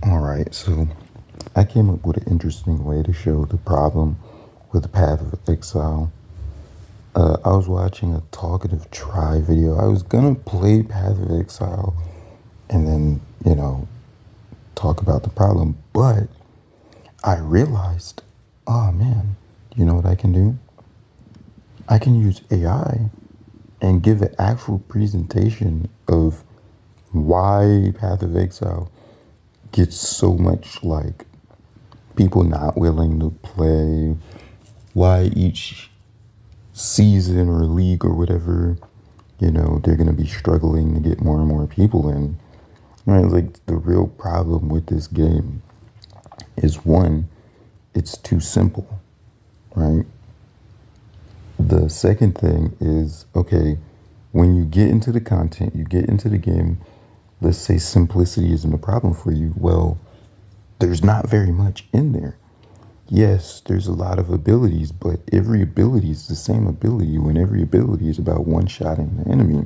All right, so I came up with an interesting way to show the problem with the Path of Exile. I was watching a Talkative Try video. I was gonna play Path of Exile and then, talk about the problem, but I realized, oh man, you know what I can do? I can use AI and give an actual presentation of why Path of Exile gets so much like people not willing to play, why each season or league or whatever, they're going to be struggling to get more and more people in. Right? Like the real problem with this game is one, it's too simple, right? The second thing is, okay, when you get into the content, you get into the game, let's say simplicity isn't a problem for you. Well, there's not very much in there. Yes, there's a lot of abilities, but every ability is the same ability when every ability is about one-shotting the enemy.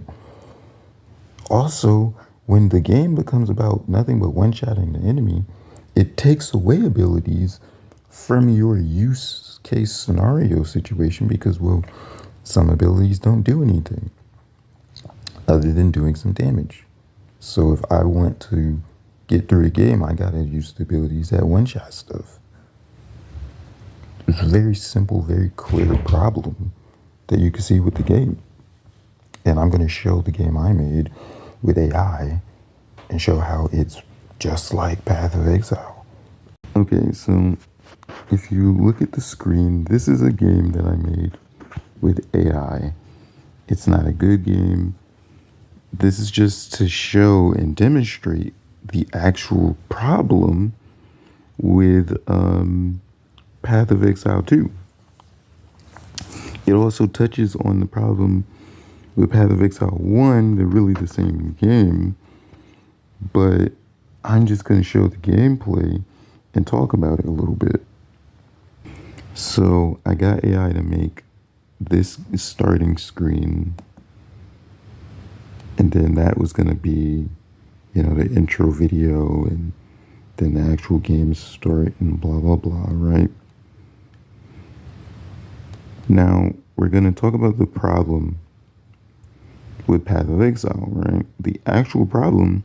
Also, when the game becomes about nothing but one-shotting the enemy, it takes away abilities from your use case scenario situation because, well, some abilities don't do anything other than doing some damage. So if I want to get through the game, I gotta use the abilities that one-shot stuff. It's a very simple, very clear problem that you can see with the game. And I'm going to show the game I made with AI and show how it's just like Path of Exile. Okay, so if you look at the screen, this is a game that I made with AI. It's not a good game. This is just to show and demonstrate the actual problem with Path of Exile 2. It also touches on the problem with Path of Exile 1. They're really the same game, but I'm just going to show the gameplay and talk about it a little bit. So I got AI to make this starting screen, and then that was going to be, the intro video, and then the actual game start and blah, blah, blah, right? Now, we're going to talk about the problem with Path of Exile, right? The actual problem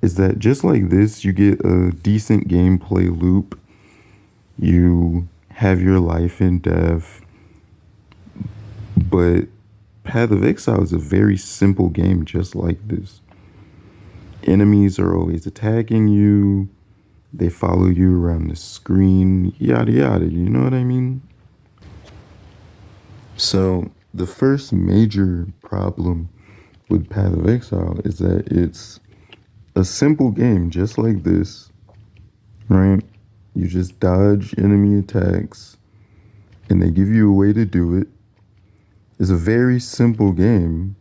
is that just like this, you get a decent gameplay loop. You have your life and death. But Path of Exile is a very simple game just like this. Enemies are always attacking you. They follow you around the screen, yada, yada. You know what I mean? So the first major problem with Path of Exile is that it's a simple game just like this, right? You just dodge enemy attacks and they give you a way to do it. It's a very simple game,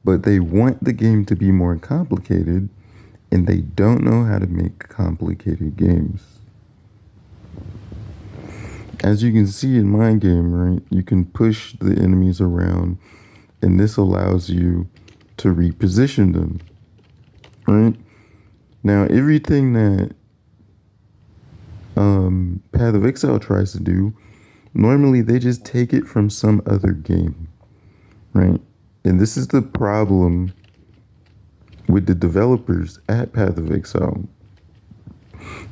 but they want the game to be more complicated and they don't know how to make complicated games. As you can see in my game, right, you can push the enemies around and this allows you to reposition them, right? Now, everything that Path of Exile tries to do, normally they just take it from some other game, right? And this is the problem with the developers at Path of Exile.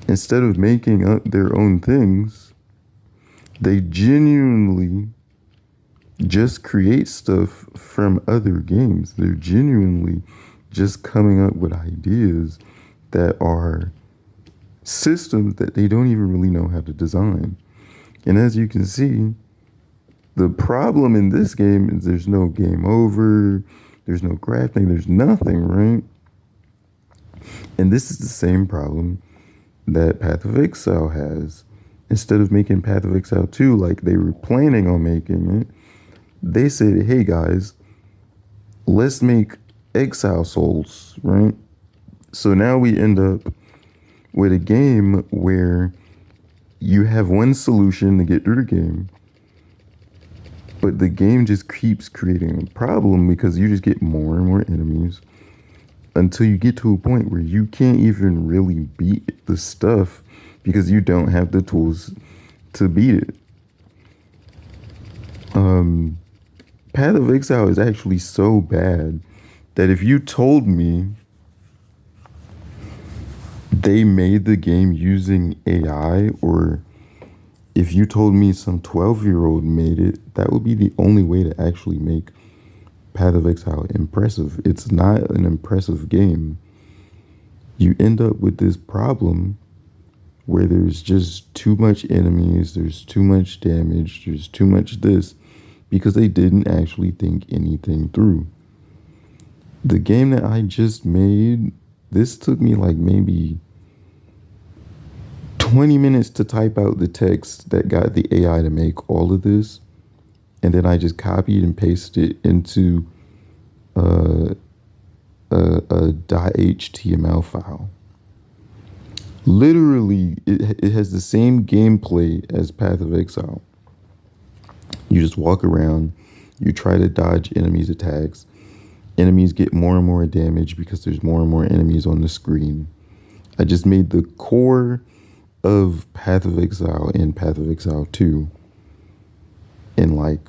Instead of making up their own things, they genuinely just create stuff from other games. They're genuinely just coming up with ideas that are systems that they don't even really know how to design. And as you can see, the problem in this game is there's no game over, there's no crafting, there's nothing, right? And this is the same problem that Path of Exile has. Instead of making Path of Exile 2 like they were planning on making it, they said, hey guys, let's make Exile Souls, right? So now we end up with a game where you have one solution to get through the game, but the game just keeps creating a problem because you just get more and more enemies. until you get to a point where you can't even really beat the stuff because you don't have the tools to beat it. Path of Exile is actually so bad that if you told me they made the game using AI, or if you told me some 12-year-old made it, that would be the only way to actually make Path of Exile impressive. It's not an impressive game. You end up with this problem where there's just too much enemies, there's too much damage, there's too much this, because they didn't actually think anything through. The game that I just made, this took me like maybe 20 minutes to type out the text that got the AI to make all of this. And then I just copied and pasted it into a .html file. Literally, it has the same gameplay as Path of Exile. You just walk around, you try to dodge enemies' attacks. Enemies get more and more damage because there's more and more enemies on the screen. I just made the core of Path of Exile and Path of Exile 2 in like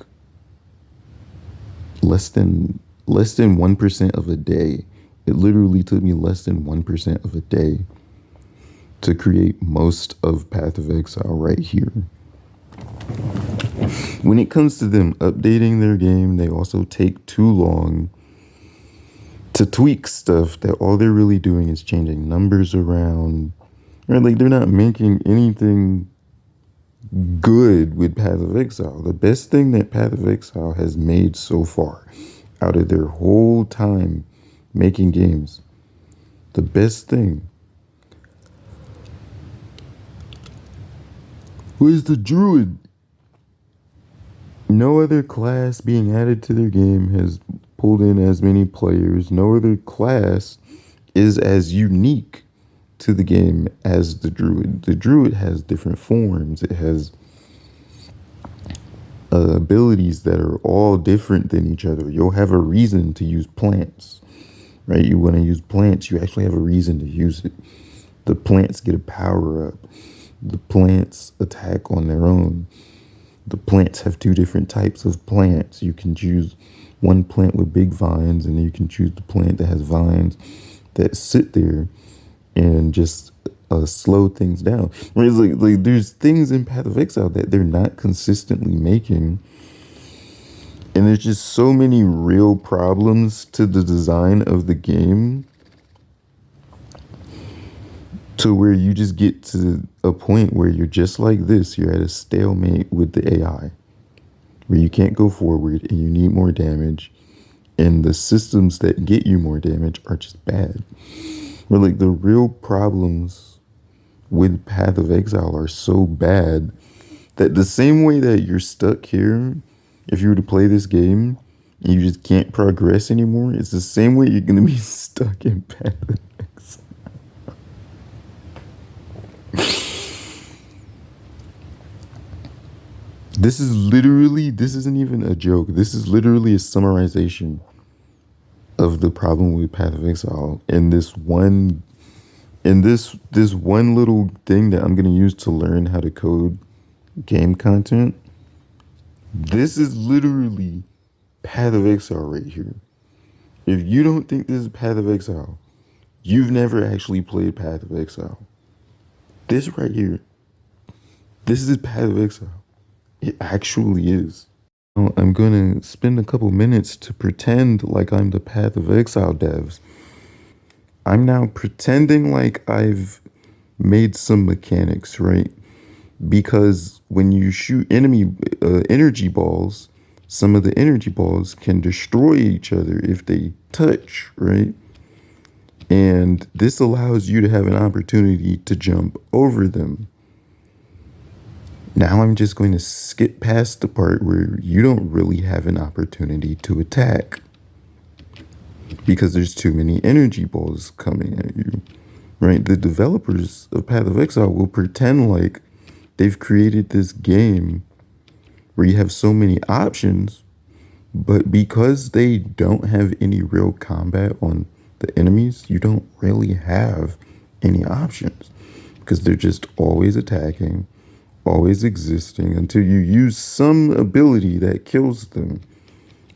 less than 1% of a day. It literally took me less than 1% of a day to create most of Path of Exile right here. When it comes to them updating their game, they also take too long to tweak stuff that all they're really doing is changing numbers around. Right? Like, they're not making anything good with Path of Exile. The best thing that Path of Exile has made so far out of their whole time making games, the best thing was the Druid. No other class being added to their game has pulled in as many players. No other class is as unique to the game as the Druid. The Druid has different forms. It has abilities that are all different than each other. You'll have a reason to use plants, right? You want to use plants, you actually have a reason to use it. The plants get a power up. The plants attack on their own. The plants have two different types of plants. You can choose one plant with big vines, and you can choose the plant that has vines that sit there and just slow things down. Whereas like there's things in Path of Exile that they're not consistently making. And there's just so many real problems to the design of the game, to where you just get to a point where you're just like this. You're at a stalemate with the AI, where you can't go forward and you need more damage. And the systems that get you more damage are just bad. Where like the real problems with Path of Exile are so bad that the same way that you're stuck here, if you were to play this game and you just can't progress anymore, it's the same way you're gonna be stuck in Path of Exile. This isn't even a joke. This is literally a summarization of the problem with Path of Exile in this one little thing that I'm gonna use to learn how to code game content. This is literally Path of Exile right here. If you don't think this is Path of Exile, you've never actually played Path of Exile. This right here, this is Path of Exile. It actually is. Now, I'm gonna spend a couple minutes to pretend like I'm the Path of Exile devs. I'm now pretending like I've made some mechanics, right? Because when you shoot enemy energy balls, some of the energy balls can destroy each other if they touch, right? And this allows you to have an opportunity to jump over them. Now I'm just going to skip past the part where you don't really have an opportunity to attack, because there's too many energy balls coming at you, right? The developers of Path of Exile will pretend like they've created this game where you have so many options, but because they don't have any real combat on the enemies, you don't really have any options because they're just always attacking, always existing until you use some ability that kills them.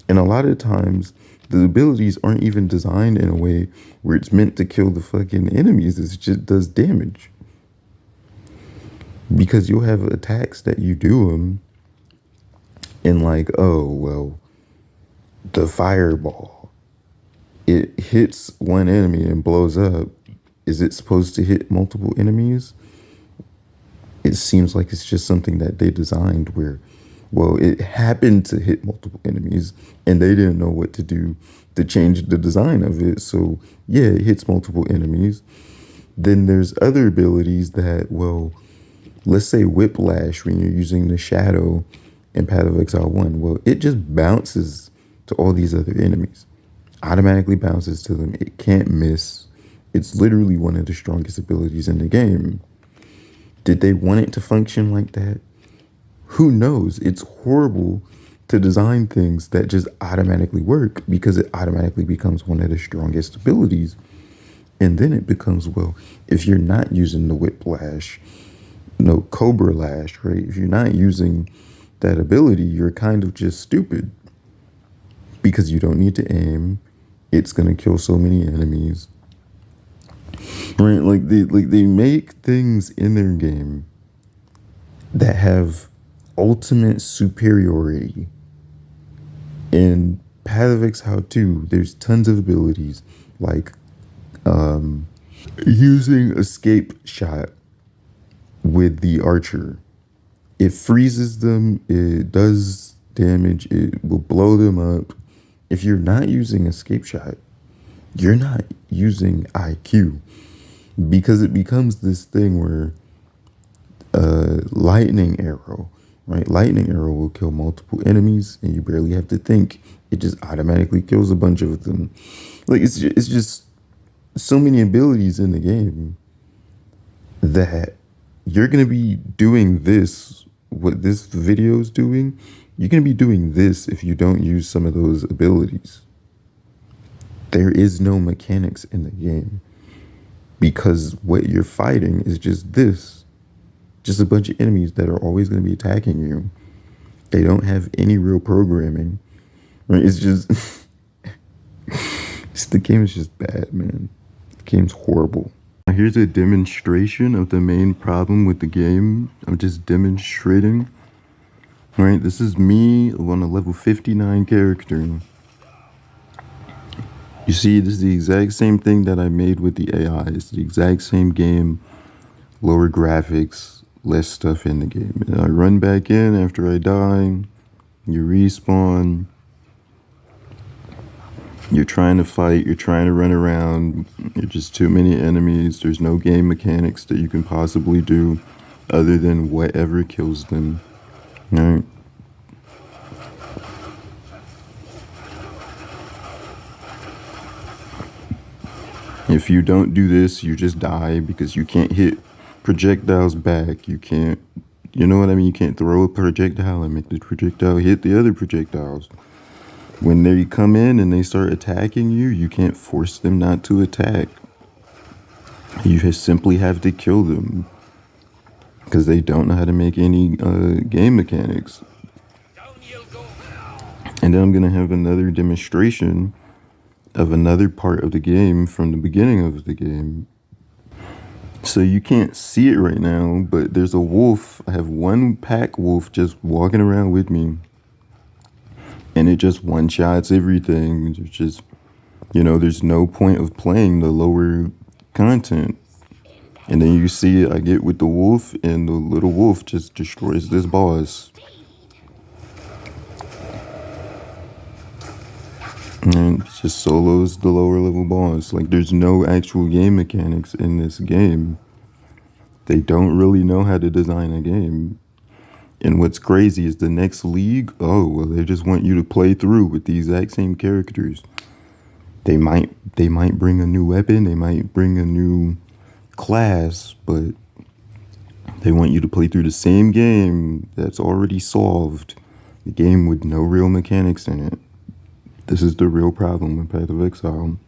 And a lot of times, the abilities aren't even designed in a way where it's meant to kill the fucking enemies. It just does damage. Because you'll have attacks that you do them, and like, oh, well, the fireball, it hits one enemy and blows up. Is it supposed to hit multiple enemies? It seems like it's just something that they designed where, well, it happened to hit multiple enemies and they didn't know what to do to change the design of it. So yeah, it hits multiple enemies. Then there's other abilities that, well, let's say Whiplash when you're using the Shadow in Path of Exile 1. Well, it just bounces to all these other enemies. Automatically bounces to them. It can't miss. It's literally one of the strongest abilities in the game. Did they want it to function like that? Who knows? It's horrible to design things that just automatically work because it automatically becomes one of the strongest abilities. And then it becomes, well, if you're not using the Whiplash, no Cobra Lash, right? If you're not using that ability, you're kind of just stupid because you don't need to aim. It's going to kill so many enemies. Right? Like they make things in their game that have ultimate superiority. In Path of Exile 2, there's tons of abilities like using escape shot with the archer. It freezes them, it does damage, it will blow them up. If you're not using escape shot, you're not using IQ because it becomes this thing where lightning arrow, right? Lightning arrow will kill multiple enemies and you barely have to think. It just automatically kills a bunch of them. Like it's just so many abilities in the game that you're going to be doing this, what this video is doing, you're going to be doing this if you don't use some of those abilities. There is no mechanics in the game because what you're fighting is just this. Just a bunch of enemies that are always going to be attacking you. They don't have any real programming. Right? It's just... the game is just bad, man. The game's horrible. Now here's a demonstration of the main problem with the game. I'm just demonstrating. Alright, this is me on a level 59 character. You see, this is the exact same thing that I made with the AI. It's the exact same game. Lower graphics, less stuff in the game. And I run back in after I die. You respawn. You're trying to fight. You're trying to run around. You're just too many enemies. There's no game mechanics that you can possibly do other than whatever kills them. Alright. If you don't do this, you just die because you can't hit projectiles back. You can't, you know what I mean? You can't throw a projectile and make the projectile hit the other projectiles. When they come in and they start attacking you, you can't force them not to attack. You just simply have to kill them because they don't know how to make any game mechanics. And then I'm going to have another demonstration of another part of the game from the beginning of the game. So you can't see it right now, but there's a wolf. I have one pack wolf just walking around with me. And it just one-shots everything. It's just, you know, there's no point of playing the lower content. And then you see I get with the wolf and the little wolf just destroys this boss. And it just solos the lower level boss. Like there's no actual game mechanics in this game. They don't really know how to design a game. And what's crazy is the next league, oh, well, they just want you to play through with the exact same characters. They might bring a new weapon, they might bring a new class, but they want you to play through the same game that's already solved. The game with no real mechanics in it. This is the real problem with Path of Exile.